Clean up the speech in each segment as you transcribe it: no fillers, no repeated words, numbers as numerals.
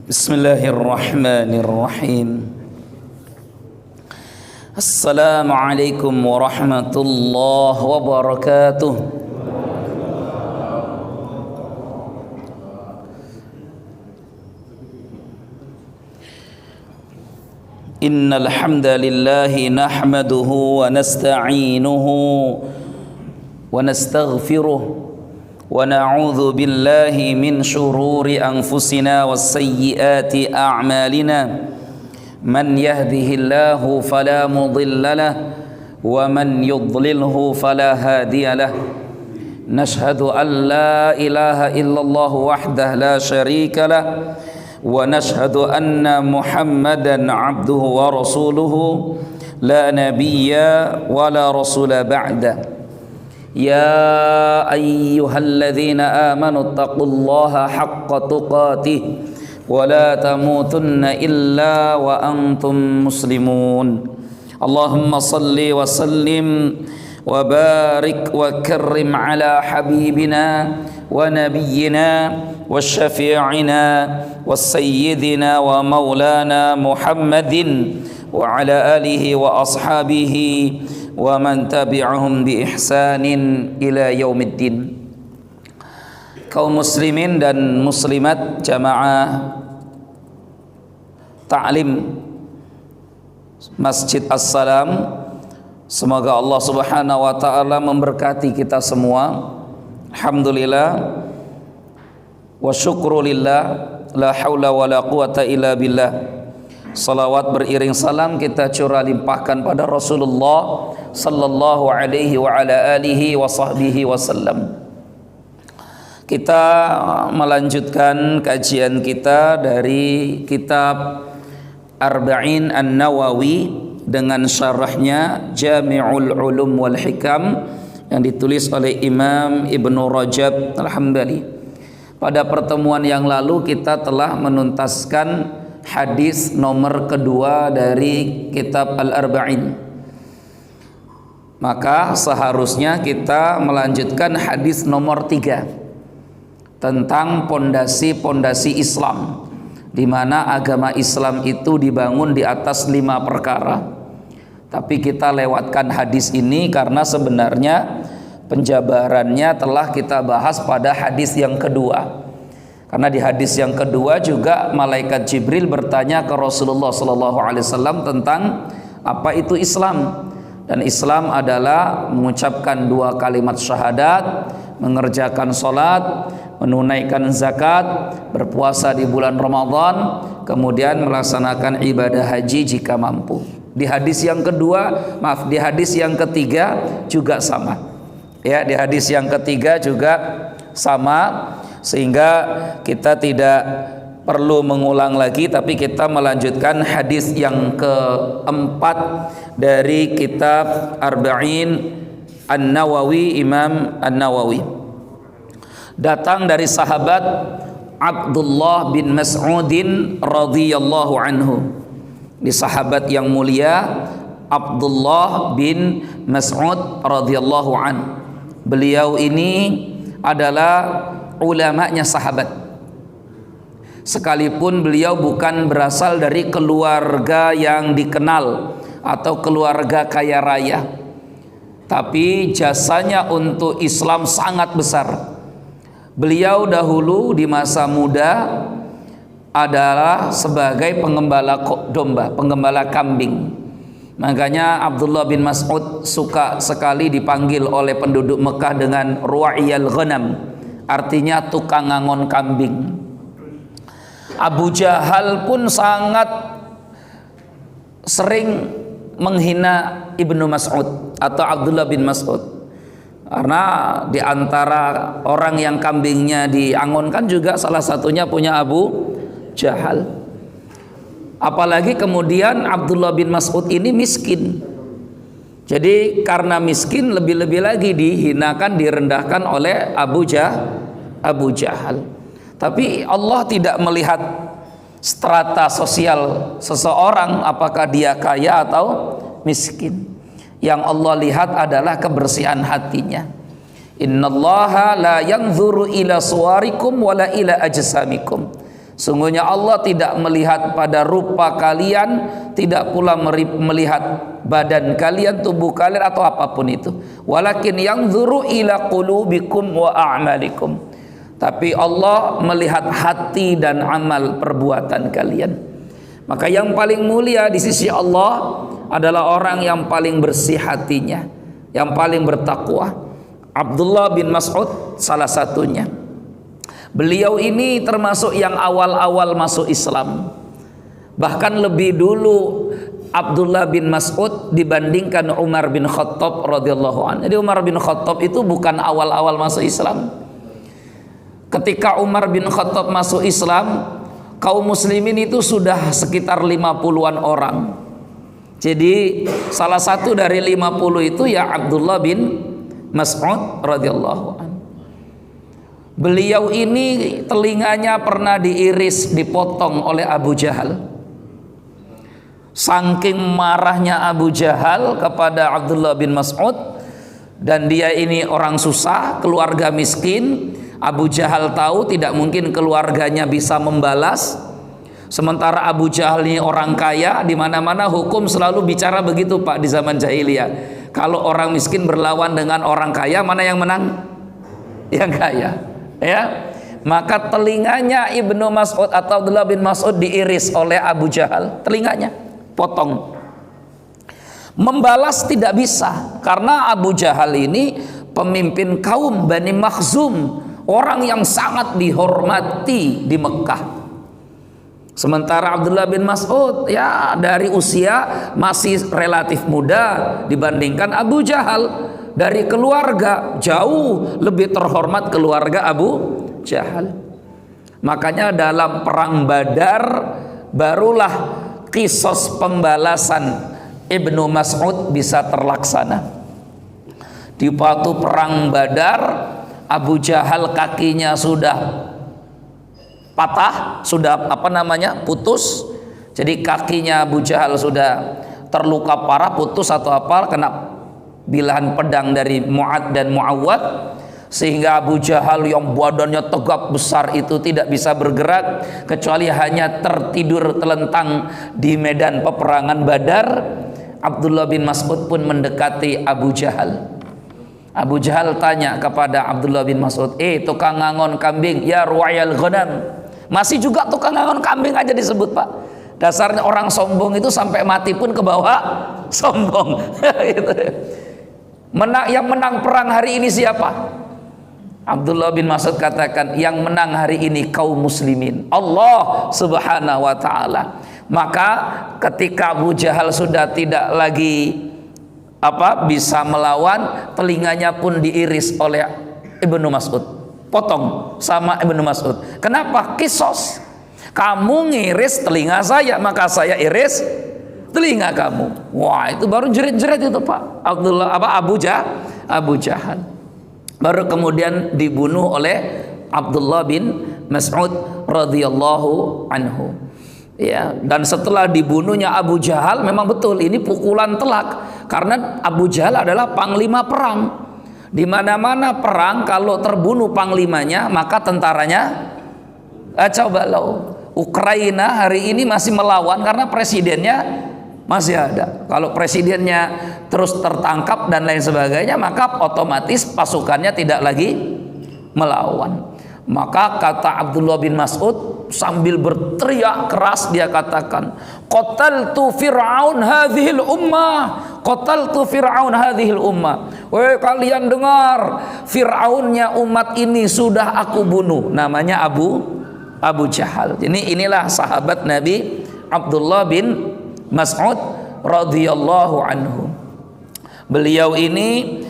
Bismillahirrahmanirrahim. Assalamualaikum warahmatullahi wabarakatuh. Innal hamdalillahi nahmaduhu wa nasta'inuhu wa nastaghfiruh wa na'udzu billahi min shururi anfusina was sayyiati a'malina man yahdihillahu fala mudilla lahu wa man yudlilhu fala hadiya lahu nashhadu an la ilaha illallah wahdahu la syarika lahu wa nashhadu anna muhammadan abduhu wa rasuluhu la nabiyya wa la rasula ba'da. Ya ayyuhalladzina amanu taqullaha haqqa tuqatih wa la tamutunna illa wa antum muslimun. Allahumma salli wa sallim wa barik wa karrim ala habibina wa nabiyyina wa syafi'ina wa sayyidina wa maulana Muhammadin wa ala alihi wa ashabihi wa man tabi'ahum bi ihsanin ila yaumiddin. Kaum muslimin dan muslimat jamaah ta'lim Masjid As-Salam, semoga Allah Subhanahu wa taala memberkati kita semua. Alhamdulillah wa syukrulillah, la haula wa la quwata illa billah. Salawat beriring salam kita curah limpahkan pada Rasulullah sallallahu alaihi wa ala alihi wa sahbihi wasallam. Kita melanjutkan kajian kita dari kitab Arba'in An-Nawawi dengan syarahnya Jami'ul Ulum wal Hikam yang ditulis oleh Imam Ibnu Rajab Al-Hambali. Pada pertemuan yang lalu kita telah menuntaskan hadis nomor kedua dari kitab Al-Arba'in. Maka seharusnya kita melanjutkan hadis nomor 3 tentang pondasi-pondasi Islam, di mana agama Islam itu dibangun di atas 5 perkara. Tapi kita lewatkan hadis ini karena sebenarnya penjabarannya telah kita bahas pada hadis yang kedua. Karena di hadis yang kedua juga malaikat Jibril bertanya ke Rasulullah SAW tentang apa itu Islam. Dan Islam adalah mengucapkan 2 kalimat syahadat, mengerjakan sholat, menunaikan zakat, berpuasa di bulan Ramadan, kemudian melaksanakan ibadah haji jika mampu. Di hadis yang kedua, di hadis yang ketiga juga sama. Ya, di hadis yang ketiga juga sama. Sehingga kita tidak perlu mengulang lagi, tapi kita melanjutkan hadis yang keempat dari kitab Arba'in An-Nawawi, Imam An-Nawawi. Datang dari sahabat Abdullah bin Mas'udin radhiyallahu anhu. Di sahabat yang mulia Abdullah bin Mas'ud radhiyallahu anhu. Beliau ini adalah ulamanya sahabat, sekalipun beliau bukan berasal dari keluarga yang dikenal atau keluarga kaya raya, tapi jasanya untuk Islam sangat besar. Beliau dahulu di masa muda adalah sebagai pengembala domba, pengembala kambing. Makanya Abdullah bin Mas'ud suka sekali dipanggil oleh penduduk Mekah dengan ru'iyal ghanam, artinya tukang ngangon kambing. Abu Jahal pun sangat sering menghina Ibnu Mas'ud atau Abdullah bin Mas'ud, karena di antara orang yang kambingnya diangonkan juga salah satunya punya Abu Jahal. Apalagi kemudian Abdullah bin Mas'ud ini miskin. Jadi karena miskin lebih-lebih lagi dihinakan, direndahkan oleh Abu Jahal. Tapi Allah tidak melihat strata sosial seseorang, apakah dia kaya atau miskin. Yang Allah lihat adalah kebersihan hatinya. Innallaha la yanzuru ila suwarikum wala ila ajsamikum. Sungguhnya Allah tidak melihat pada rupa kalian, tidak pula melihat badan kalian, tubuh kalian atau apapun itu. Walakin yanzuru ila qulubikum wa a'malikum. Tapi Allah melihat hati dan amal perbuatan kalian. Maka yang paling mulia di sisi Allah adalah orang yang paling bersih hatinya, yang paling bertakwa. Abdullah bin Mas'ud salah satunya. Beliau ini termasuk yang awal-awal masuk Islam. Bahkan lebih dulu Abdullah bin Mas'ud dibandingkan Umar bin Khattab radhiyallahu anhu. Jadi Umar bin Khattab itu bukan awal-awal masuk Islam. Ketika Umar bin Khattab masuk Islam, kaum muslimin itu sudah sekitar 50-an orang. Jadi salah satu dari 50 itu ya Abdullah bin Mas'ud radhiyallahu anhu. Beliau ini telinganya pernah diiris, dipotong oleh Abu Jahal. Saking marahnya Abu Jahal kepada Abdullah bin Mas'ud, dan dia ini orang susah, keluarga miskin. Abu Jahal tahu tidak mungkin keluarganya bisa membalas. Sementara Abu Jahal ini orang kaya, di mana-mana hukum selalu bicara begitu Pak di zaman jahiliyah. Kalau orang miskin berlawan dengan orang kaya, mana yang menang? Yang kaya. Ya, maka telinganya Ibnu Mas'ud atau Abdullah bin Mas'ud diiris oleh Abu Jahal, telinganya potong. Membalas tidak bisa karena Abu Jahal ini pemimpin kaum Bani Makhzum, orang yang sangat dihormati di Mekah. Sementara Abdullah bin Mas'ud ya dari usia masih relatif muda dibandingkan Abu Jahal. Dari keluarga jauh lebih terhormat keluarga Abu Jahal. Makanya dalam perang Badar barulah kisos pembalasan Ibnu Mas'ud bisa terlaksana. Di waktu perang Badar, Abu Jahal kakinya sudah patah, sudah putus. Jadi kakinya Abu Jahal sudah terluka parah, putus atau apa, kena bilahan pedang dari Mu'ad dan Mu'awwad, sehingga Abu Jahal yang badannya tegap besar itu tidak bisa bergerak kecuali hanya tertidur telentang di medan peperangan Badar. Abdullah bin Mas'ud pun mendekati Abu Jahal. Abu Jahal tanya kepada Abdullah bin Mas'ud, tukang ngangon kambing, ya ru'ayal ghanam. Masih juga tukang ngangon kambing aja disebut Pak. Dasarnya orang sombong itu sampai mati pun ke bawah sombong. Gitu. Yang menang perang hari ini siapa? Abdullah bin Mas'ud katakan, yang menang hari ini kaum muslimin, Allah subhanahu wa ta'ala. Maka ketika Abu Jahal sudah tidak lagi bisa melawan, telinganya pun diiris oleh Ibnu Mas'ud, potong sama Ibnu Mas'ud. Kenapa? Kisos. Kamu ngiris telinga saya, maka saya iris telinga kamu. Wah, itu baru jerit-jerit itu Pak. Abu Jahal. Baru kemudian dibunuh oleh Abdullah bin Mas'ud radhiyallahu anhu. Ya, dan setelah dibunuhnya Abu Jahal, memang betul ini pukulan telak karena Abu Jahal adalah panglima perang. Di mana-mana perang kalau terbunuh panglimanya, maka tentaranya coba lo. Ukraina hari ini masih melawan karena presidennya masih ada. Kalau presidennya terus tertangkap dan lain sebagainya, maka otomatis pasukannya tidak lagi melawan. Maka kata Abdullah bin Mas'ud sambil berteriak keras, dia katakan, qataltu fir'aun hadhil ummah, qataltu fir'aun hadhil ummah. Weh, kalian dengar, Fir'aunnya umat ini sudah aku bunuh. Namanya Abu Jahal. Inilah sahabat Nabi Abdullah bin Mas'ud radhiyallahu anhu. Beliau ini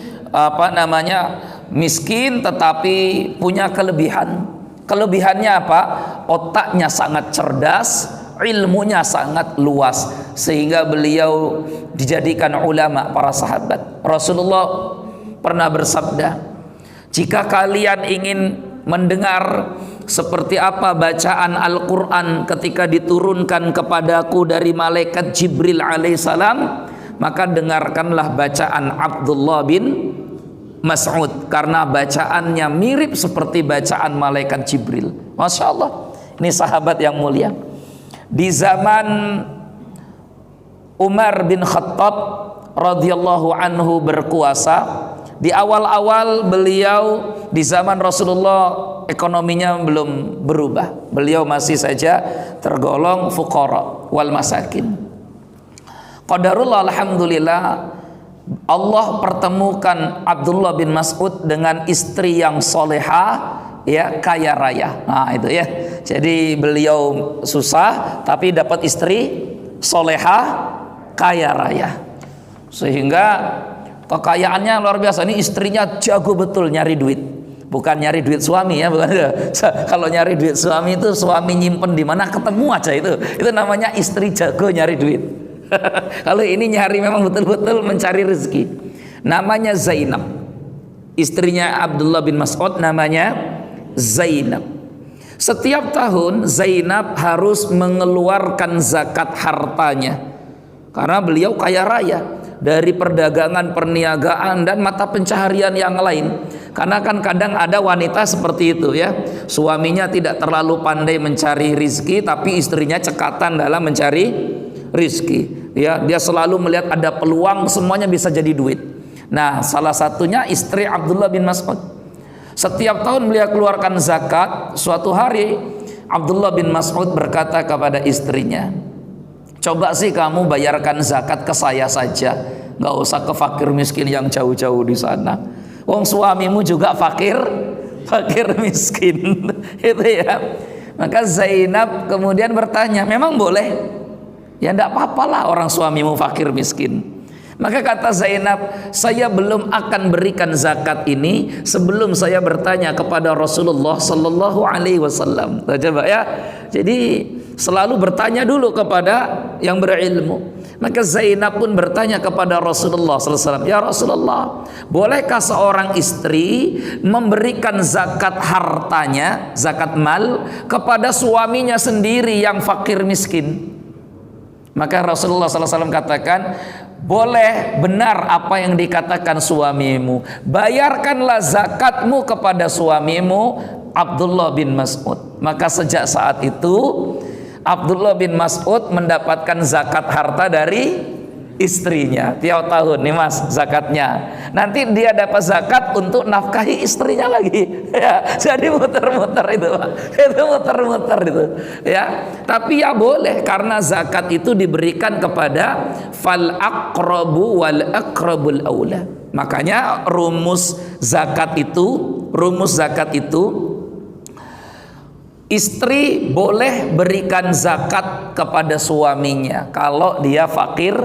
miskin tetapi punya kelebihan. Kelebihannya apa? Otaknya sangat cerdas, ilmunya sangat luas, sehingga beliau dijadikan ulama para sahabat. Rasulullah pernah bersabda, jika kalian ingin mendengar seperti apa bacaan Al-Quran ketika diturunkan kepadaku dari malaikat Jibril alaihissalam, maka dengarkanlah bacaan Abdullah bin Mas'ud, karena bacaannya mirip seperti bacaan malaikat Jibril. Masya Allah, Ini sahabat yang mulia. Di zaman Umar bin Khattab radhiyallahu anhu berkuasa, di awal-awal beliau di zaman Rasulullah ekonominya belum berubah. Beliau masih saja tergolong fuqara wal masakin. Qadarullah, alhamdulillah, Allah pertemukan Abdullah bin Mas'ud dengan istri yang solehah, ya, kaya raya. Nah itu ya, jadi beliau susah tapi dapat istri solehah kaya raya, sehingga kekayaannya luar biasa. Ini istrinya jago betul nyari duit, bukan nyari duit suami ya, bukan. Kalau nyari duit suami itu suami nyimpen di mana ketemu aja, itu namanya istri jago nyari duit. Kalau ini nyari memang betul-betul mencari rezeki. Namanya Zainab, istrinya Abdullah bin Mas'ud namanya Zainab. Setiap tahun Zainab harus mengeluarkan zakat hartanya, karena beliau kaya raya dari perdagangan, perniagaan, dan mata pencaharian yang lain. Karena kan kadang ada wanita seperti itu ya, suaminya tidak terlalu pandai mencari rizki, tapi istrinya cekatan dalam mencari rizki. Ya, dia selalu melihat ada peluang, semuanya bisa jadi duit. Nah, salah satunya istri Abdullah bin Mas'ud. Setiap tahun beliau keluarkan zakat. Suatu hari Abdullah bin Mas'ud berkata kepada istrinya, coba sih kamu bayarkan zakat ke saya saja, nggak usah ke fakir miskin yang jauh-jauh di sana. Wong suamimu juga fakir miskin. Itu ya. Maka Zainab kemudian bertanya, memang boleh? Ya enggak apa-apalah orang suamimu fakir miskin. Maka kata Zainab, saya belum akan berikan zakat ini sebelum saya bertanya kepada Rasulullah sallallahu alaihi wasallam. Coba ya. Jadi selalu bertanya dulu kepada yang berilmu. Maka Zainab pun bertanya kepada Rasulullah sallallahu alaihi wasallam, ya Rasulullah, bolehkah seorang istri memberikan zakat hartanya, zakat mal, kepada suaminya sendiri yang fakir miskin? Maka Rasulullah SAW katakan, boleh, benar apa yang dikatakan suamimu, bayarkanlah zakatmu kepada suamimu Abdullah bin Mas'ud. Maka sejak saat itu Abdullah bin Mas'ud mendapatkan zakat harta dari istrinya tiap tahun. Nih mas, zakatnya nanti dia dapat zakat untuk nafkahi istrinya lagi ya. Jadi muter-muter itu Pak. Itu muter-muter itu ya. Tapi ya boleh, karena zakat itu diberikan kepada fal aqrabu wal aqrabul aula. Makanya rumus zakat itu istri boleh berikan zakat kepada suaminya kalau dia fakir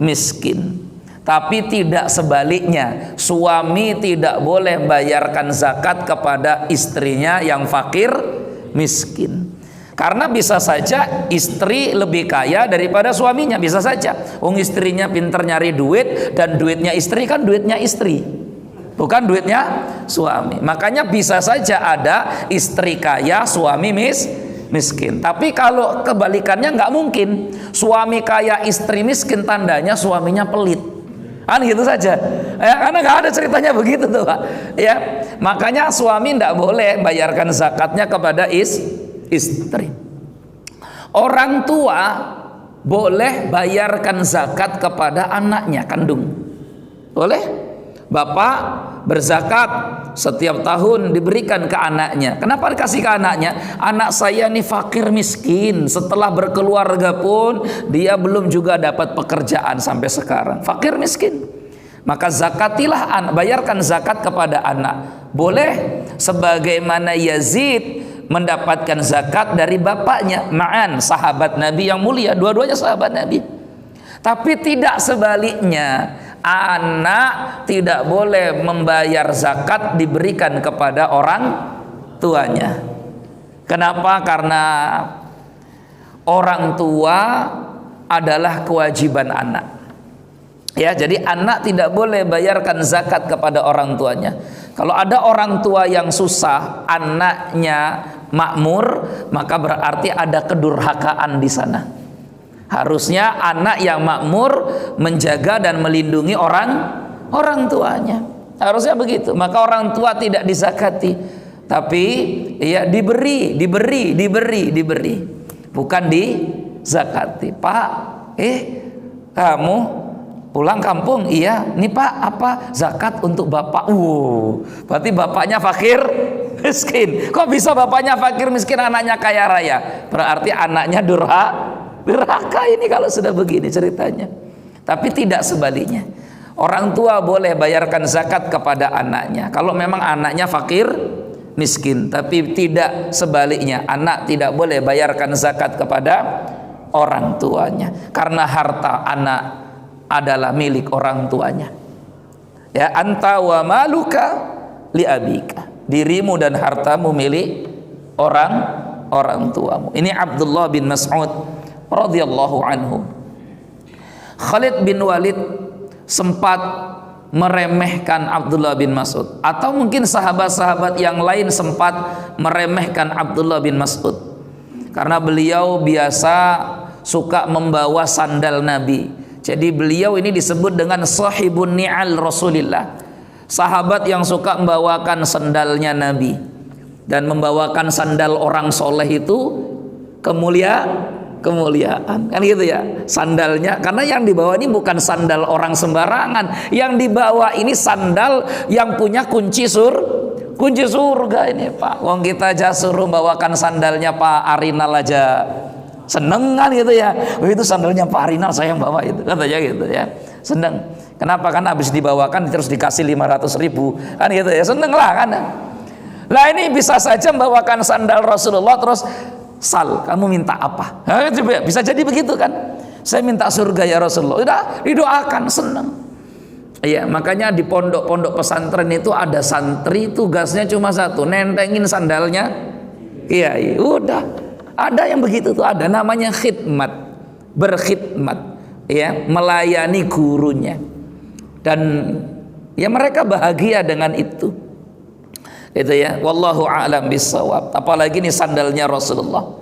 miskin, tapi tidak sebaliknya. Suami tidak boleh bayarkan zakat kepada istrinya yang fakir miskin, karena bisa saja istri lebih kaya daripada suaminya, bisa saja. Istrinya pinter nyari duit, dan duitnya istri kan duitnya istri, bukan duitnya suami. Makanya bisa saja ada istri kaya, suami miskin. Tapi kalau kebalikannya nggak mungkin. Suami kaya, istri miskin, tandanya suaminya pelit. Kan gitu saja. Ya, karena nggak ada ceritanya begitu tuh Pak. Ya, makanya suami nggak boleh bayarkan zakatnya kepada istri. Orang tua boleh bayarkan zakat kepada anaknya kandung. Boleh. Bapak berzakat setiap tahun diberikan ke anaknya. Kenapa dikasih ke anaknya? Anak saya nih fakir miskin, setelah berkeluarga pun dia belum juga dapat pekerjaan sampai sekarang, fakir miskin. Maka zakatilah, bayarkan zakat kepada anak. Boleh, sebagaimana Yazid mendapatkan zakat dari bapaknya, Ma'an, sahabat Nabi yang mulia, dua-duanya sahabat Nabi. Tapi tidak sebaliknya. Anak tidak boleh membayar zakat diberikan kepada orang tuanya. Kenapa? Karena orang tua adalah kewajiban anak. Ya, jadi anak tidak boleh bayarkan zakat kepada orang tuanya. Kalau ada orang tua yang susah, anaknya makmur, maka berarti ada kedurhakaan di sana. Harusnya anak yang makmur menjaga dan melindungi orang tuanya. Harusnya begitu. Maka orang tua tidak dizakati. tapi ya diberi, bukan dizakati. Pak, kamu pulang kampung? Iya. Nih Pak, apa? Zakat untuk bapak. Berarti bapaknya fakir miskin. Kok bisa bapaknya fakir miskin, anaknya kaya raya? Berarti anaknya durhaka ini kalau sudah begini ceritanya. Tapi tidak sebaliknya. Orang tua boleh bayarkan zakat kepada anaknya kalau memang anaknya fakir miskin, tapi tidak sebaliknya. Anak tidak boleh bayarkan zakat kepada orang tuanya karena harta anak adalah milik orang tuanya. Ya, anta wa maluka li abika. Dirimu dan hartamu milik orang tuamu. Ini Abdullah bin Mas'ud radhiyallahu anhu. Khalid bin Walid sempat meremehkan Abdullah bin Mas'ud, atau mungkin sahabat-sahabat yang lain sempat meremehkan Abdullah bin Mas'ud karena beliau biasa suka membawa sandal Nabi. Jadi beliau ini disebut dengan sahibun ni'al Rasulillah, sahabat yang suka membawakan sandalnya Nabi. Dan membawakan sandal orang soleh itu kemuliaan, kan gitu ya, sandalnya. Karena yang dibawa ini bukan sandal orang sembarangan, yang dibawa ini sandal yang punya kunci surga ini Pak. Wong kita aja suruh bawakan sandalnya Pak Arinal aja seneng kan gitu ya. Itu sandalnya Pak Arinal, saya yang bawa itu, katanya gitu ya, seneng. Kenapa? Kan habis dibawakan terus dikasih 500.000 kan gitu ya, seneng lah kan. Lah ini bisa saja membawakan sandal Rasulullah terus, Sal, kamu minta apa? Bisa jadi begitu kan? Saya minta surga ya Rasulullah. Udah didoakan, senang. Iya, makanya di pondok-pondok pesantren itu ada santri tugasnya cuma satu, nentengin sandalnya. Iya, udah. Ada yang begitu tuh, ada namanya khidmat, berkhidmat, ya, melayani gurunya. Dan ya mereka bahagia dengan itu. Itu ya, wallahu a'lam bissawab. Apalagi ini sandalnya Rasulullah.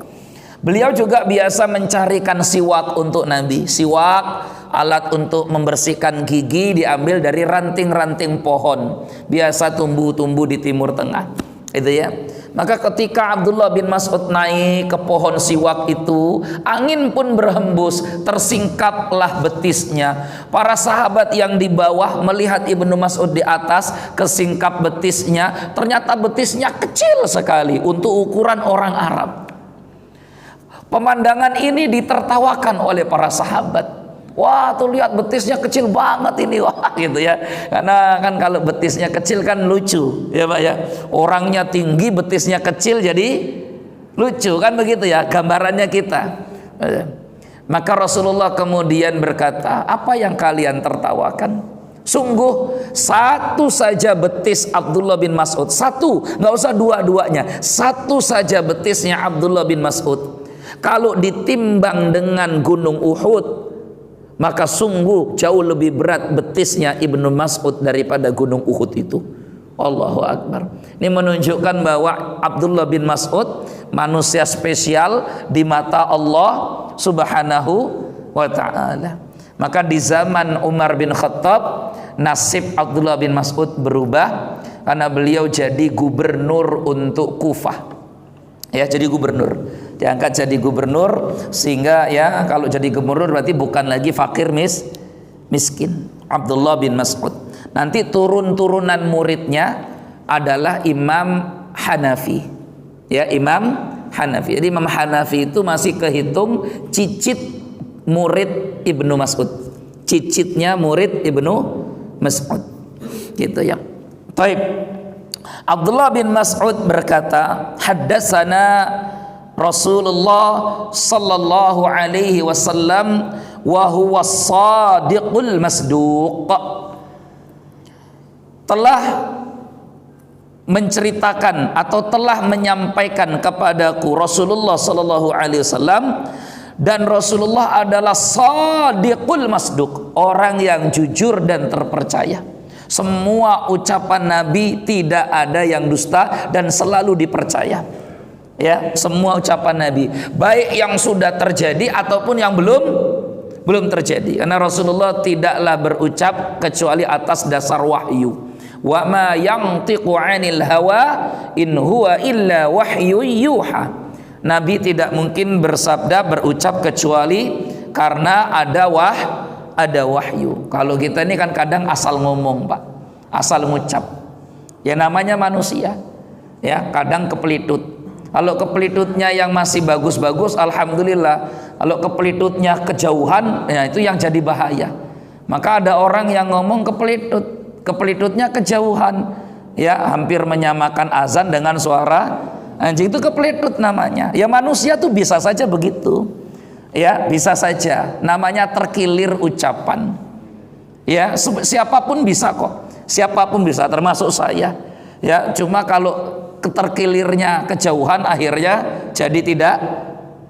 Beliau juga biasa mencarikan siwak untuk Nabi. Siwak, alat untuk membersihkan gigi, diambil dari ranting-ranting pohon, biasa tumbuh-tumbuh di Timur Tengah. Itu ya. Maka ketika Abdullah bin Mas'ud naik ke pohon siwak itu, angin pun berhembus, tersingkaplah betisnya. Para sahabat yang di bawah melihat Ibnu Mas'ud di atas, kesingkap betisnya. Ternyata betisnya kecil sekali untuk ukuran orang Arab. Pemandangan ini ditertawakan oleh para sahabat. Wah, tuh lihat betisnya kecil banget ini, wah gitu ya. Karena kan kalau betisnya kecil kan lucu, ya Pak ya. Orangnya tinggi, betisnya kecil, jadi lucu kan begitu ya gambarannya kita. Maka Rasulullah kemudian berkata, apa yang kalian tertawakan? Sungguh satu saja betis Abdullah bin Mas'ud, satu, nggak usah dua-duanya, satu saja betisnya Abdullah bin Mas'ud, kalau ditimbang dengan gunung Uhud, maka sungguh jauh lebih berat betisnya Ibnu Mas'ud daripada gunung Uhud itu. Allahu Akbar. Ini menunjukkan bahwa Abdullah bin Mas'ud manusia spesial di mata Allah Subhanahu wa ta'ala. Maka di zaman Umar bin Khattab, nasib Abdullah bin Mas'ud berubah karena beliau jadi gubernur untuk Kufah. Ya, jadi gubernur, diangkat jadi gubernur, sehingga ya kalau jadi gubernur berarti bukan lagi fakir miskin. Abdullah bin Mas'ud. Nanti turun-turunan muridnya adalah Imam Hanafi. Ya, Imam Hanafi. Jadi Imam Hanafi itu masih kehitung cicit murid Ibnu Mas'ud. Cicitnya murid Ibnu Mas'ud. Gitu ya. Baik. Abdullah bin Mas'ud berkata, haddatsana Rasulullah sallallahu alaihi wasallam wa huwa as-sadiqul masduq. Telah menceritakan atau telah menyampaikan kepadaku Rasulullah sallallahu alaihi wasallam, dan Rasulullah adalah sadiqul masduq, orang yang jujur dan terpercaya. Semua ucapan Nabi tidak ada yang dusta dan selalu dipercaya. Ya, semua ucapan Nabi, baik yang sudah terjadi ataupun yang belum terjadi. Karena Rasulullah tidaklah berucap kecuali atas dasar wahyu. Wa ma yantiqu 'anil hawa in huwa illa wahyu yuha. Nabi tidak mungkin bersabda, berucap kecuali karena ada wahyu. Kalau kita ini kan kadang asal ngomong, Pak, asal ngucap. Ya namanya manusia. Ya, kadang kepelitut. Kalau kepelitutnya yang masih bagus-bagus, alhamdulillah. Kalau kepelitutnya kejauhan, ya itu yang jadi bahaya. Maka ada orang yang ngomong kepelitutnya kejauhan, ya hampir menyamakan azan dengan suara anjing, itu kepelitut namanya. Ya manusia tuh bisa saja begitu, ya bisa saja, namanya terkilir ucapan. Ya siapapun bisa kok, siapapun bisa, termasuk saya. Ya cuma kalau terkilirnya kejauhan akhirnya jadi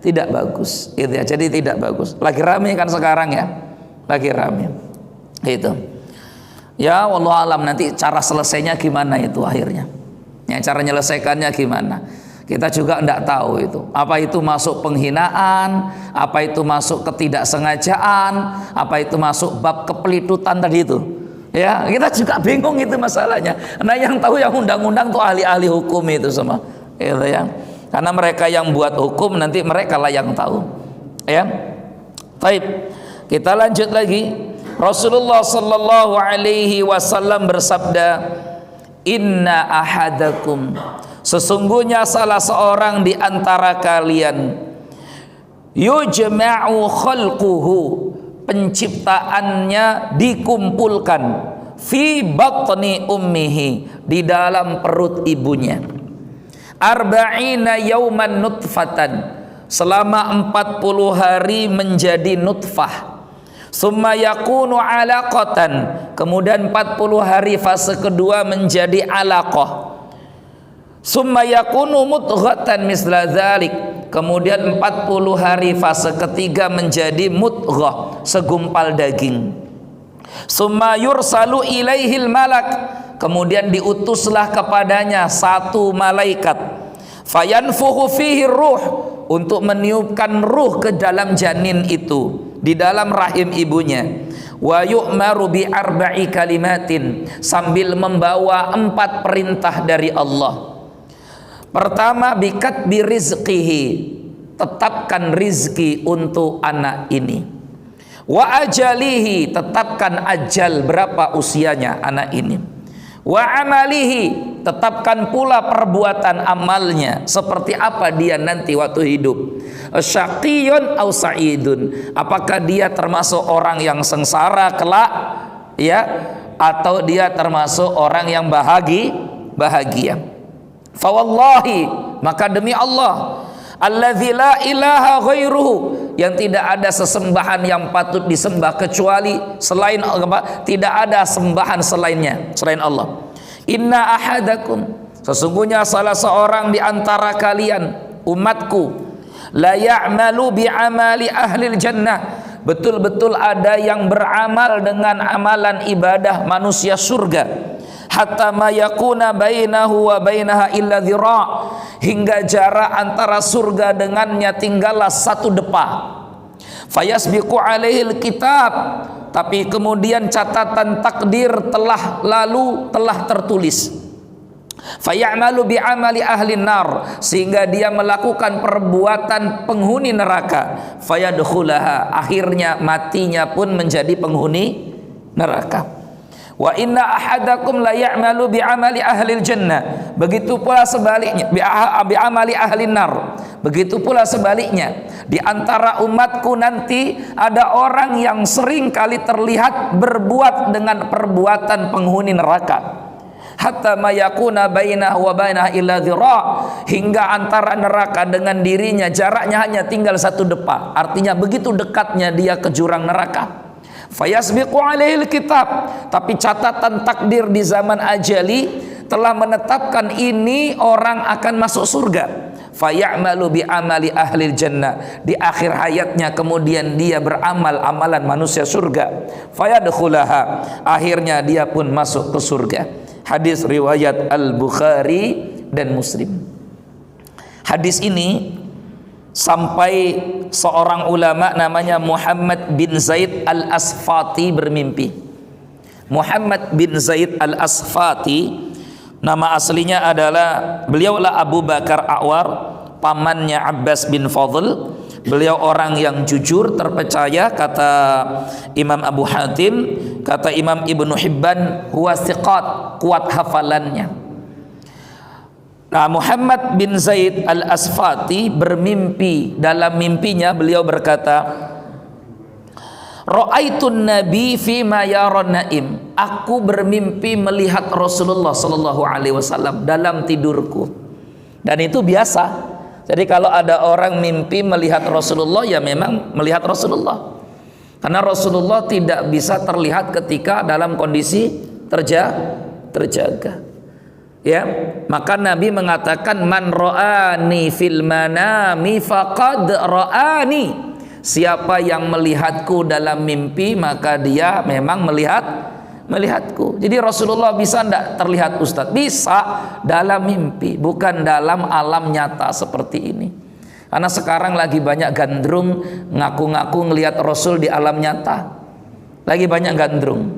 tidak bagus, gitu ya. Jadi tidak bagus. Lagi rame kan sekarang ya, lagi rame. Itu. Ya wallahu alam, nanti cara selesainya gimana itu akhirnya. Ya cara menyelesaikannya gimana? Kita juga tidak tahu itu. Apa itu masuk penghinaan, apa itu masuk ketidaksengajaan, apa itu masuk bab kepelitutan tadi itu. Ya, kita juga bingung itu masalahnya. Nah, yang tahu yang undang-undang tuh ahli-ahli hukum itu semua. Gitu ya. Karena mereka yang buat hukum, nanti mereka lah yang tahu. Ya. Baik. Kita lanjut lagi. Rasulullah sallallahu alaihi wasallam bersabda, "Inna ahadakum," sesungguhnya salah seorang di antara kalian, "yujma'u khalquhu," penciptaannya dikumpulkan, "fi batni ummihi," di dalam perut ibunya, "arba'ina yauman nutfatan," selama 40 hari menjadi nutfah, "summa yakunu alaqatan," kemudian 40 hari fase kedua menjadi alaqah, "summa yakunu mudghatan misla dzalik," kemudian 40 hari fase ketiga menjadi mudghah, segumpal daging, "summa yursalu ilaihil malak," kemudian diutuslah kepadanya satu malaikat, "fayanfukhu fihi ruh," untuk meniupkan ruh ke dalam janin itu, di dalam rahim ibunya, "wa yu'maru bi arba'i kalimatin," sambil membawa 4 perintah dari Allah. Pertama, bikat birizqihi, tetapkan rizki untuk anak ini, wa ajalihi, tetapkan ajal berapa usianya anak ini, wa amalihi, tetapkan pula perbuatan amalnya, seperti apa dia nanti waktu hidup, syaqiyun au sa'idun, apakah dia termasuk orang yang sengsara kelak, ya, atau dia termasuk orang yang bahagia. Fawallahi, maka demi Allah, alladzi la ilaha ghairuhu, yang tidak ada sesembahan yang patut disembah kecuali selain Allah, tidak ada sembahan selainnya selain Allah. Inna ahadakum, sesungguhnya salah seorang di antara kalian, umatku, la ya'malu bi amali ahlil jannah, betul-betul ada yang beramal dengan amalan ibadah manusia surga, hatta ma yakuna bainahu wa bainaha illa dhira', hingga jarak antara surga dengannya tinggallah 1 depa, fayasbiqu alaihil kitab, tapi kemudian catatan takdir telah tertulis, fayamalu bi amali ahli nar, sehingga dia melakukan perbuatan penghuni neraka, fayadkhulaha, akhirnya matinya pun menjadi penghuni neraka. Wa inna ahadakum la ya'malu bi amali ahlil jannah, begitu pula sebaliknya, bi amali ahlin nar, begitu pula sebaliknya, di antara umatku nanti ada orang yang sering kali terlihat berbuat dengan perbuatan penghuni neraka, hatta ma yakuna bainahu wa bainaha illa dhira', hingga antara neraka dengan dirinya jaraknya hanya tinggal 1 depa, artinya begitu dekatnya dia ke jurang neraka. Fayasbiqu alaihil kitab, tapi catatan takdir di zaman ajali telah menetapkan ini orang akan masuk surga. Fayamalu bi amali ahlil jannah, di akhir hayatnya kemudian dia beramal amalan manusia surga, fayadkhulaha, akhirnya dia pun masuk ke surga. Hadis riwayat Al-Bukhari dan Muslim. Hadis ini sampai seorang ulama namanya Muhammad bin Zaid Al-Asfati bermimpi. Muhammad bin Zaid al-Asfati, nama aslinya adalah, beliaulah Abu Bakar A'war, pamannya Abbas bin Fadl. Beliau orang yang jujur, terpercaya, kata Imam Abu Hatim. Kata Imam Ibnu Hibban, huwa thiqat, kuat hafalannya. Nah, Muhammad bin Zaid al-Asfati bermimpi. Dalam mimpinya beliau berkata, ra'aitun nabi fima yaron naim. Aku bermimpi melihat Rasulullah sallallahu alaihi wasallam dalam tidurku. Dan itu biasa. Jadi kalau ada orang mimpi melihat Rasulullah, ya memang melihat Rasulullah. Karena Rasulullah tidak bisa terlihat ketika dalam kondisi terjaga. Ya, maka Nabi mengatakan, man ra'ani fil manami faqad ra'ani. Siapa yang melihatku dalam mimpi, maka dia memang melihatku. Jadi Rasulullah bisa tidak terlihat Ustadz? Bisa, dalam mimpi, bukan dalam alam nyata seperti ini. Karena sekarang lagi banyak gandrung ngaku-ngaku ngelihat Rasul di alam nyata. Lagi banyak gandrung.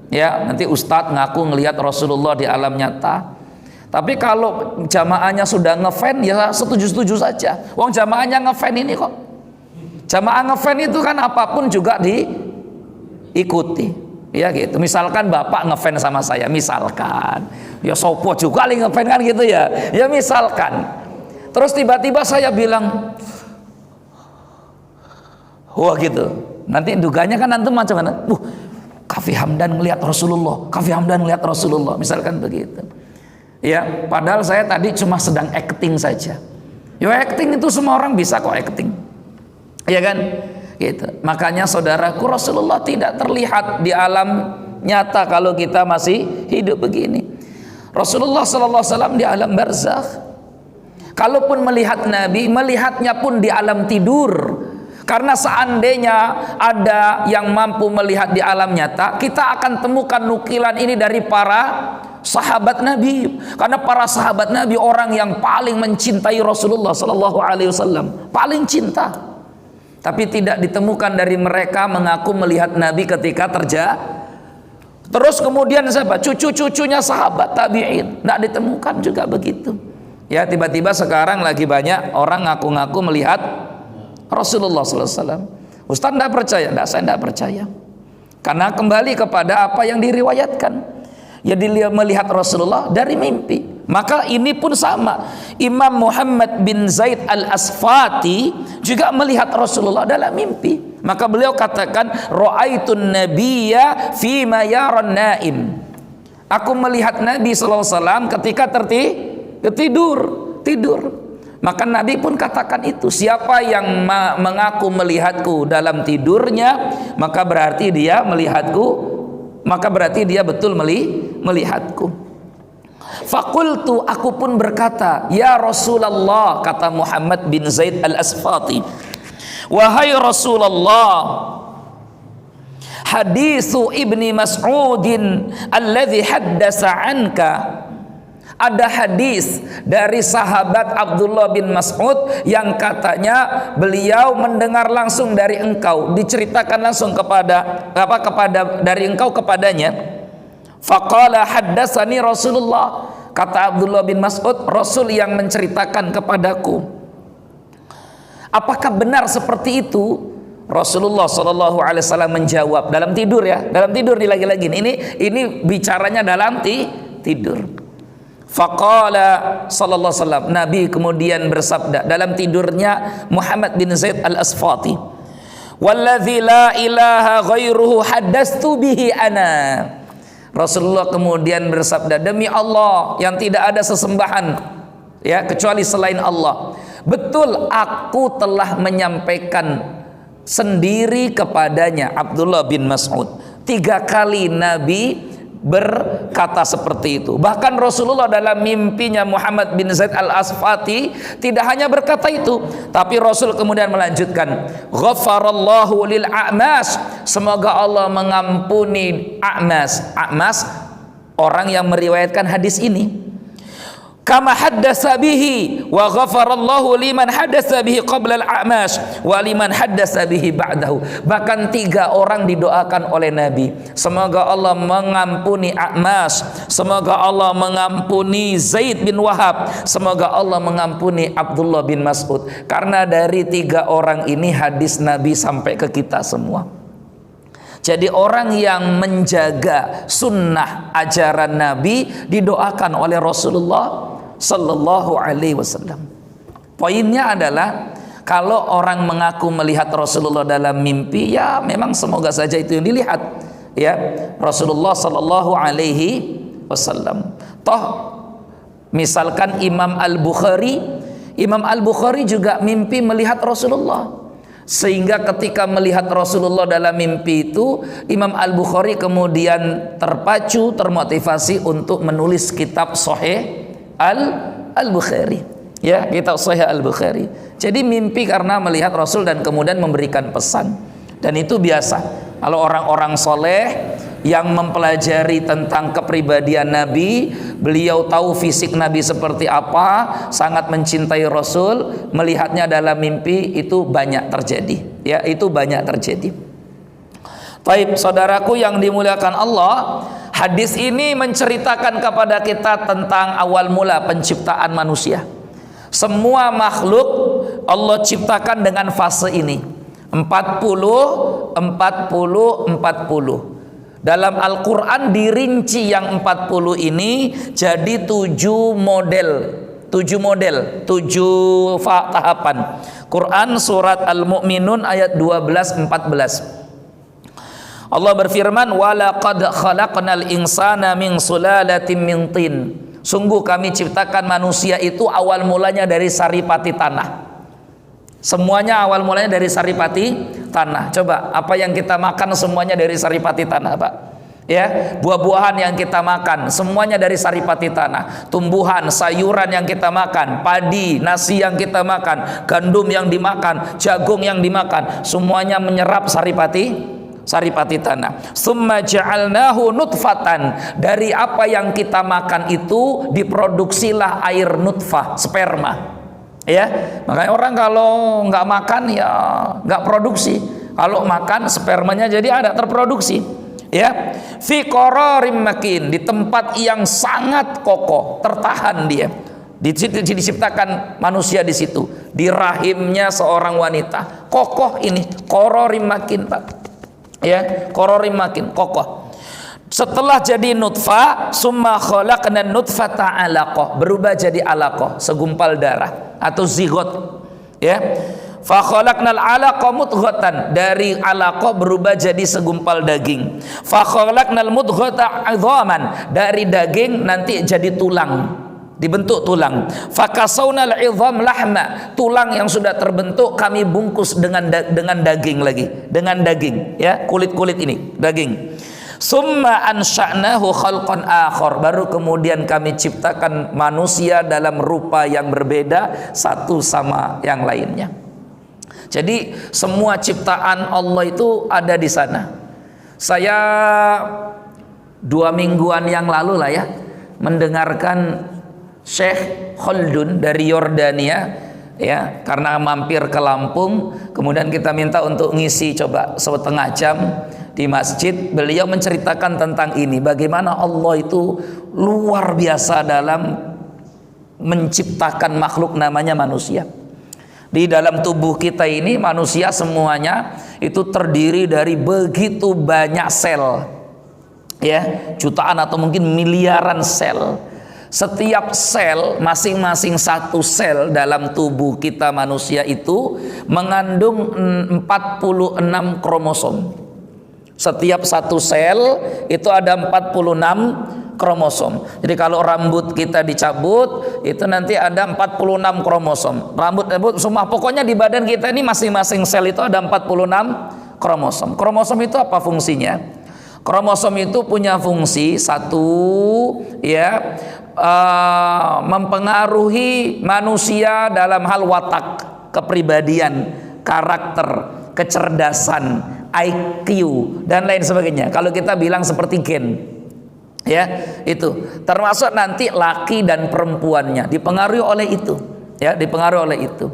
Ya, nanti Ustadz ngaku ngelihat Rasulullah di alam nyata. Tapi kalau jamaahnya sudah ngefan, ya setuju-setuju saja. Wong jamaahnya ngefan ini kok. Jamaah ngefan itu kan apapun juga diikuti. Ya gitu. Misalkan bapak ngefans sama saya, misalkan, ya sopo juga li ngefans kan gitu ya. Ya misalkan. Terus tiba-tiba saya bilang, wah gitu. Nanti duganya kan antum macam mana? Kafi Hamdan ngelihat Rasulullah, Kafi Hamdan ngelihat Rasulullah, misalkan begitu. Ya, padahal saya tadi cuma sedang acting saja. Ya acting itu semua orang bisa kok acting. Ya kan? Gitu. Makanya saudaraku, Rasulullah tidak terlihat di alam nyata kalau kita masih hidup begini. Rasulullah sallallahu alaihi wasallam di alam barzakh. Kalaupun melihat Nabi, melihatnya pun di alam tidur. Karena seandainya ada yang mampu melihat di alam nyata, kita akan temukan nukilan ini dari para sahabat Nabi. Karena para sahabat Nabi orang yang paling mencintai Rasulullah sallallahu alaihi wasallam, paling cinta. Tapi tidak ditemukan dari mereka mengaku melihat Nabi ketika terus kemudian siapa? Cucu-cucunya sahabat tabi'in, tidak ditemukan juga begitu. Ya, tiba-tiba sekarang lagi banyak orang ngaku-ngaku melihat Rasulullah SAW. Ustaz tidak percaya? Tidak, saya tidak percaya. Karena kembali kepada apa yang diriwayatkan. Ya, dia melihat Rasulullah dari mimpi. Maka ini pun sama. Imam Muhammad bin Zaid al-Asfati juga melihat Rasulullah dalam mimpi. Maka beliau katakan, ra'aitun nabiyya fima yaron naim. Aku melihat Nabi SAW ketika tidur. Maka Nabi pun katakan itu, siapa yang mengaku melihatku dalam tidurnya, maka berarti dia melihatku, maka berarti dia betul melihatku. Fakultu, aku pun berkata, ya Rasulullah, kata Muhammad bin Zaid al-Asfati, wahai Rasulullah, hadisu ibni Mas'udin alladhi haddasa anka. Ada hadis dari sahabat Abdullah bin Mas'ud yang katanya beliau mendengar langsung dari engkau, diceritakan langsung dari engkau kepadanya. Faqala haddatsani Rasulullah, kata Abdullah bin Mas'ud, Rasul yang menceritakan kepadaku. Apakah benar seperti itu? Rasulullah sallallahu alaihi wasallam menjawab dalam tidur, ya, dalam tidur nih, lagi-lagi ini bicaranya dalam tidur. Faqala sallallahu alaihi wasallam, Nabi kemudian bersabda dalam tidurnya Muhammad bin Zaid al-Asfati, walladzi la ilaha ghairuhu haddastu bihi ana. Rasulullah kemudian bersabda, demi Allah yang tidak ada sesembahan ya kecuali selain Allah, betul aku telah menyampaikan sendiri kepadanya, Abdullah bin Mas'ud. 3 kali Nabi berkata seperti itu. Bahkan Rasulullah dalam mimpinya Muhammad bin Zaid al-Asfati tidak hanya berkata itu, tapi Rasul kemudian melanjutkan, ghafarallahu lil a'mas, semoga Allah mengampuni A'mas. A'mas orang yang meriwayatkan hadis ini. kama haddasa bihi wa ghafarallahu liman haddasa bihi qabla al-a'mash wa liman haddasa bihi ba'dahu. Bahkan 3 orang didoakan oleh Nabi, semoga Allah mengampuni A'mash, semoga Allah mengampuni Zaid bin Wahab, semoga Allah mengampuni Abdullah bin Mas'ud. Karena dari 3 orang ini hadis Nabi sampai ke kita semua. Jadi orang yang menjaga sunnah ajaran Nabi didoakan oleh Rasulullah Sallallahu Alaihi Wasallam. Poinnya adalah kalau orang mengaku melihat Rasulullah dalam mimpi, ya memang semoga saja itu yang dilihat, ya Rasulullah Sallallahu Alaihi Wasallam. Toh misalkan Imam Al-Bukhari juga mimpi melihat Rasulullah. Sehingga ketika melihat Rasulullah dalam mimpi itu, Imam Al-Bukhari kemudian terpacu, termotivasi untuk menulis kitab Sahih Al-Bukhari. Ya, kitab Sahih Al-Bukhari. Jadi mimpi karena melihat Rasul dan kemudian memberikan pesan. Dan itu biasa. Kalau orang-orang soleh yang mempelajari tentang kepribadian Nabi, beliau tahu fisik Nabi seperti apa, sangat mencintai Rasul, melihatnya dalam mimpi, itu banyak terjadi, ya itu banyak terjadi. Baik, saudaraku yang dimuliakan Allah, hadis ini menceritakan kepada kita tentang awal mula penciptaan manusia. Semua makhluk Allah ciptakan dengan fase ini, 40 40. Dalam Al-Quran dirinci yang 40 ini jadi 7 tahapan. Quran surat Al-Mu'minun ayat 12-14. Allah berfirman, walaqad khalaqnal insana min sulalatin min tin. Sungguh kami ciptakan manusia itu awal mulanya dari saripati tanah. Semuanya awal mulanya dari saripati tanah. Coba, apa yang kita makan semuanya dari saripati tanah, Pak? Ya, buah-buahan yang kita makan semuanya dari saripati tanah. Tumbuhan, sayuran yang kita makan, padi, nasi yang kita makan, gandum yang dimakan, jagung yang dimakan, semuanya menyerap saripati tanah. Summa ja'alnahu nutfatan. Dari apa yang kita makan itu diproduksilah air nutfah, sperma. Ya, makanya orang kalau nggak makan ya nggak produksi. Kalau makan spermanya jadi ada terproduksi. Ya, fi qararim makin, di tempat yang sangat kokoh, tertahan dia. Diciptakan manusia di situ, di rahimnya seorang wanita. Kokoh ini, qararim makin, Pak. Ya, qararim makin, kokoh. Setelah jadi nutfah, summa khalaqna nutfata 'alaqah, berubah jadi alaqah, segumpal darah atau zigot. Ya, fa khalaqnal 'alaqah mudghatan, dari alaqah berubah jadi segumpal daging. Fa khalaqnal mudghata 'idhaman, dari daging nanti jadi tulang, dibentuk tulang. Fa kasawnal 'idham lahma, tulang yang sudah terbentuk kami bungkus dengan daging lagi, dengan daging, ya, kulit-kulit ini, daging. Summa ansha'nahu khalqan akhar, baru kemudian kami ciptakan manusia dalam rupa yang berbeda satu sama yang lainnya. Jadi semua ciptaan Allah itu ada di sana. Saya 2 mingguan yang lalu lah ya, mendengarkan Syekh Khaldun dari Yordania, ya, karena mampir ke Lampung, kemudian kita minta untuk ngisi coba setengah jam di masjid. Beliau menceritakan tentang ini, bagaimana Allah itu luar biasa dalam menciptakan makhluk namanya manusia. Di dalam tubuh kita ini manusia semuanya itu terdiri dari begitu banyak sel, ya, jutaan atau mungkin miliaran sel. Setiap sel, masing-masing satu sel dalam tubuh kita manusia itu mengandung 46 kromosom. Setiap satu sel itu ada 46 kromosom. Jadi kalau rambut kita dicabut, itu nanti ada 46 kromosom. Rambut semua, pokoknya di badan kita ini masing-masing sel itu ada 46 kromosom. Kromosom itu apa fungsinya? Kromosom itu punya fungsi satu, ya, mempengaruhi manusia dalam hal watak, kepribadian, karakter, kecerdasan, IQ dan lain sebagainya. Kalau kita bilang seperti gen, Ya, itu termasuk nanti laki dan perempuannya dipengaruhi oleh itu, ya, dipengaruhi oleh itu.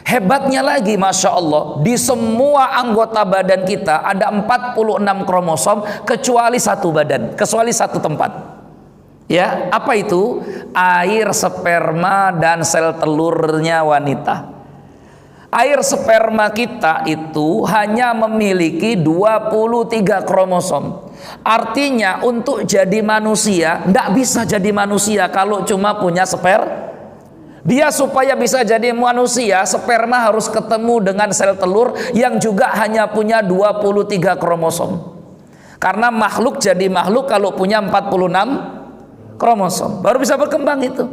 Hebatnya lagi, Masya Allah, di semua anggota badan kita ada 46 kromosom kecuali satu badan, kecuali satu tempat. Ya, apa itu? Air sperma dan sel telurnya wanita. Air sperma kita itu hanya memiliki 23 kromosom. Artinya untuk jadi manusia, tidak bisa jadi manusia kalau cuma punya Dia supaya bisa jadi manusia, sperma harus ketemu dengan sel telur yang juga hanya punya 23 kromosom. Karena makhluk jadi makhluk kalau punya 46 kromosom, baru bisa berkembang itu.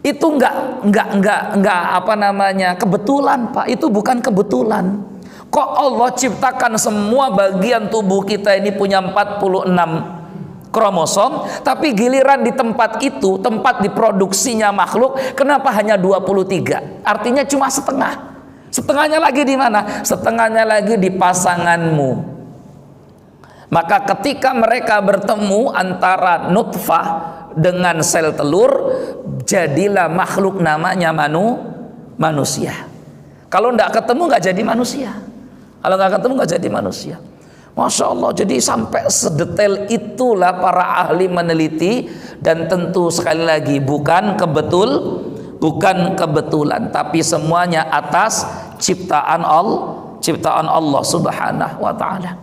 Itu enggak apa namanya, kebetulan, Pak. Itu bukan kebetulan. Kok Allah ciptakan semua bagian tubuh kita ini punya 46 kromosom, tapi giliran di tempat itu, tempat diproduksinya makhluk, kenapa hanya 23? Artinya cuma setengah. Setengahnya lagi di mana? Setengahnya lagi di pasanganmu. Maka ketika mereka bertemu antara nutfah dengan sel telur, jadilah makhluk namanya manusia. Kalau tidak ketemu nggak jadi manusia. Kalau nggak ketemu nggak jadi manusia. Masya Allah, jadi sampai sedetail itulah para ahli meneliti, dan tentu sekali lagi bukan kebetulan, tapi semuanya atas ciptaan Allah Subhanahu wa taala.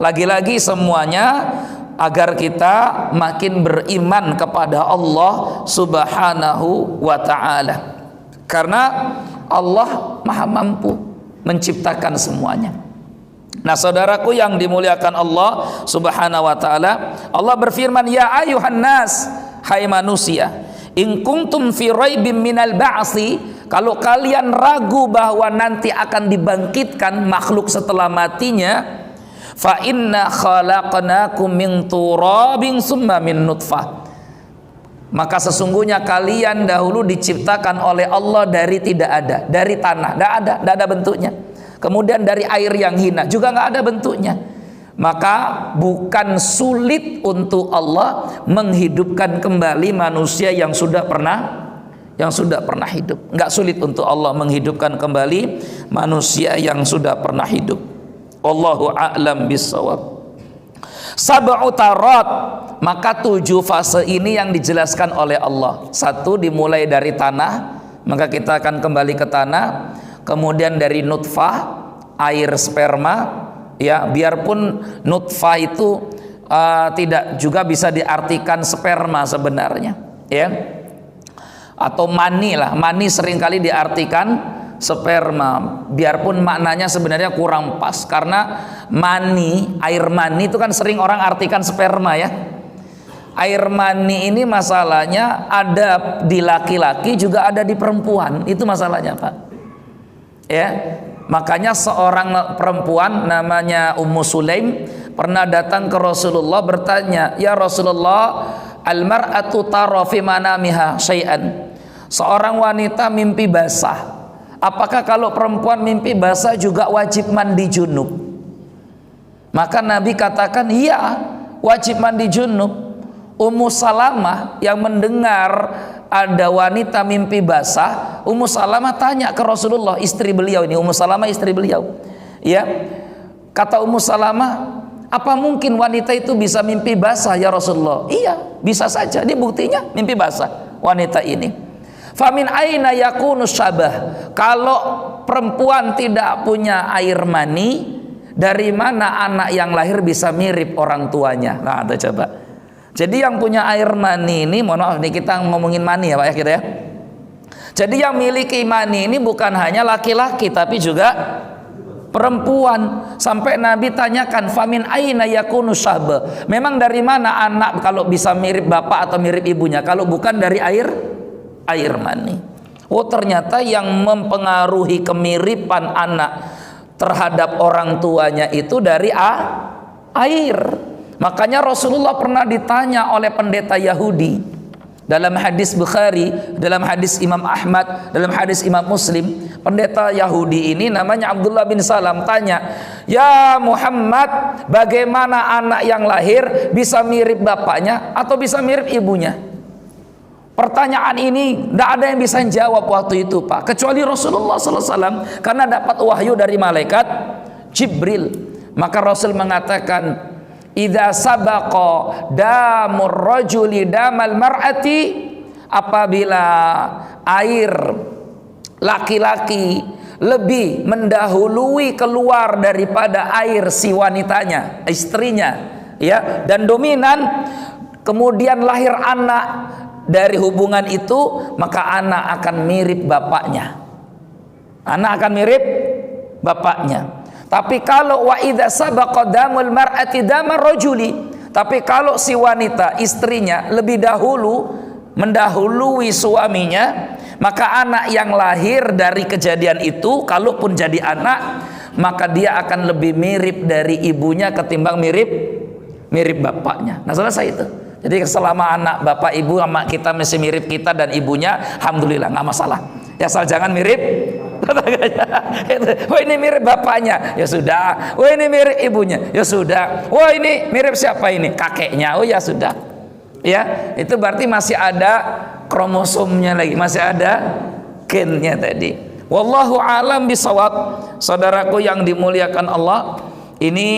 Lagi-lagi semuanya agar kita makin beriman kepada Allah Subhanahu wa taala. Karena Allah Maha mampu menciptakan semuanya. Nah, saudaraku yang dimuliakan Allah Subhanahu wa taala, Allah berfirman, ya ayuhan nas, hai manusia, in kuntum fi raibim minal ba'si, kalau kalian ragu bahwa nanti akan dibangkitkan makhluk setelah matinya, fa inna khalaqnakum min turabin summa min nutfah, maka sesungguhnya kalian dahulu diciptakan oleh Allah dari tidak ada, dari tanah, tidak ada bentuknya. Kemudian dari air yang hina, juga nggak ada bentuknya. Maka bukan sulit untuk Allah menghidupkan kembali manusia yang sudah pernah hidup. Nggak sulit untuk Allah menghidupkan kembali manusia yang sudah pernah hidup. Allahu a'lam bissawab. Sab'u tarat, maka 7 fase ini yang dijelaskan oleh Allah. 1, dimulai dari tanah, maka kita akan kembali ke tanah. Kemudian dari nutfah, air sperma, ya, biarpun nutfah itu tidak juga bisa diartikan sperma sebenarnya, ya, atau mani lah. Mani seringkali diartikan sperma, biarpun maknanya sebenarnya kurang pas, karena mani, air mani itu kan sering orang artikan sperma, ya. Air mani ini masalahnya ada di laki-laki juga ada di perempuan, itu masalahnya, Pak. Ya, makanya seorang perempuan namanya Ummu Sulaim pernah datang ke Rasulullah bertanya, ya Rasulullah, al-mar'atu tara fi manamiha syai'an, seorang wanita mimpi basah, apakah kalau perempuan mimpi basah juga wajib mandi junub? Maka Nabi katakan, iya, wajib mandi junub. Ummu Salamah yang mendengar ada wanita mimpi basah, Ummu Salamah tanya ke Rasulullah, istri beliau ini, Ummu Salamah istri beliau, ya. Kata Ummu Salamah, apa mungkin wanita itu bisa mimpi basah ya Rasulullah? Iya, bisa saja. Ini buktinya mimpi basah wanita ini. Famin aina yakunu syabah, kalau perempuan tidak punya air mani, dari mana anak yang lahir bisa mirip orang tuanya? Nah, ada coba. Jadi yang punya air mani ini, mohon maaf nih kita ngomongin mani ya Pak ya, kita ya. Jadi yang miliki mani ini bukan hanya laki-laki tapi juga perempuan. Sampai Nabi tanyakan, famin aina yakunu syabah, memang dari mana anak kalau bisa mirip bapak atau mirip ibunya kalau bukan dari air mani? Oh, ternyata yang mempengaruhi kemiripan anak terhadap orang tuanya itu dari air. Makanya Rasulullah pernah ditanya oleh pendeta Yahudi, Dalam hadis Bukhari, dalam hadis Imam Ahmad, dalam hadis Imam Muslim, pendeta Yahudi ini namanya Abdullah bin Salam tanya, "Ya Muhammad, bagaimana anak yang lahir bisa mirip bapaknya atau bisa mirip ibunya?" Pertanyaan ini tidak ada yang bisa jawab waktu itu, Pak, kecuali Rasulullah SAW, karena dapat wahyu dari malaikat Jibril. Maka Rasul mengatakan, idza sabaqa damur rajuli damal mar'ati, apabila air laki-laki lebih mendahului keluar daripada air si wanitanya, istrinya, ya, dan dominan, kemudian lahir anak dari hubungan itu, maka anak akan mirip bapaknya. Anak akan mirip bapaknya. Tapi kalau wa idza sabaqa damul mar'ati damar rajuli, tapi kalau si wanita, istrinya, lebih dahulu mendahului suaminya, maka anak yang lahir dari kejadian itu, kalaupun jadi anak, maka dia akan lebih mirip dari ibunya ketimbang mirip bapaknya. Nah, selesai itu. Jadi selama anak bapak ibu sama kita masih mirip kita dan ibunya, alhamdulillah, nggak masalah. Ya, asal jangan mirip wah ini mirip bapaknya, ya sudah. Wah ini mirip ibunya, ya sudah. Wah ini mirip siapa ini? Kakeknya, oh ya sudah. Ya, itu berarti masih ada kromosomnya lagi, masih ada gennya tadi. Wallahu alam bisawab. Saudaraku yang dimuliakan Allah, ini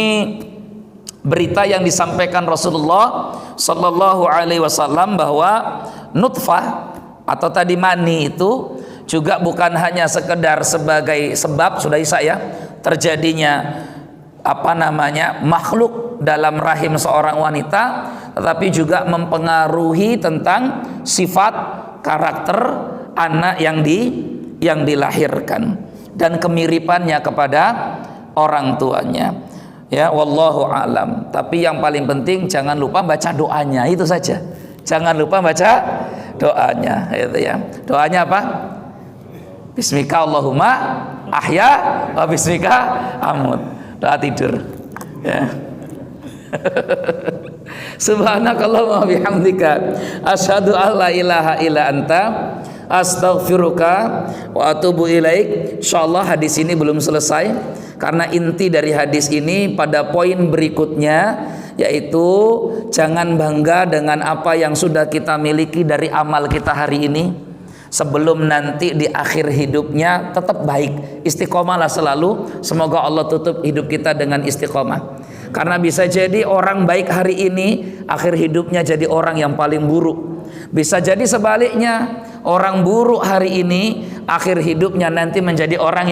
berita yang disampaikan Rasulullah Sallallahu Alaihi Wasallam bahwa nutfah atau tadi mani itu juga bukan hanya sekedar sebagai sebab, sudah isa ya, terjadinya makhluk dalam rahim seorang wanita, tetapi juga mempengaruhi tentang sifat karakter anak yang dilahirkan dan kemiripannya kepada orang tuanya. Ya, wallahu alam. Tapi yang paling penting jangan lupa baca doanya, itu saja. Jangan lupa baca doanya, itu ya. Doanya apa? Bismika Allahumma ahya wa bismika amut. Doa tidur. Ya. Subhanakallahumma bihamdika asyhadu an la ilaha illa anta astaghfiruka wa atubu ilaik. Insyaallah hadis ini belum selesai, karena inti dari hadis ini pada poin berikutnya, yaitu jangan bangga dengan apa yang sudah kita miliki dari amal kita hari ini, sebelum nanti di akhir hidupnya tetap baik. Istiqomahlah selalu. Semoga Allah tutup hidup kita dengan istiqomah. Karena bisa jadi orang baik hari ini, akhir hidupnya jadi orang yang paling buruk. Bisa jadi sebaliknya, orang buruk hari ini, akhir hidupnya nanti menjadi orang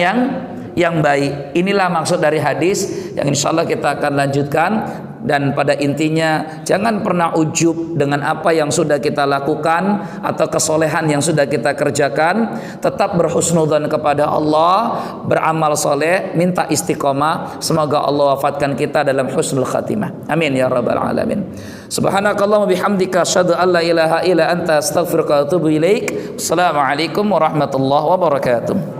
yang baik. Inilah maksud dari hadis yang insya Allah kita akan lanjutkan. Dan pada intinya, jangan pernah ujub dengan apa yang sudah kita lakukan atau kesolehan yang sudah kita kerjakan. Tetap berhusnudzan kepada Allah, beramal soleh, minta istiqomah. Semoga Allah wafatkan kita dalam husnul khatimah. Amin ya rabbal alamin. Subhanakallahumma bihamdika asyhadu an la ilaha illa anta astaghfiruka wa atubu ilaik. Assalamualaikum warahmatullahi wabarakatuh.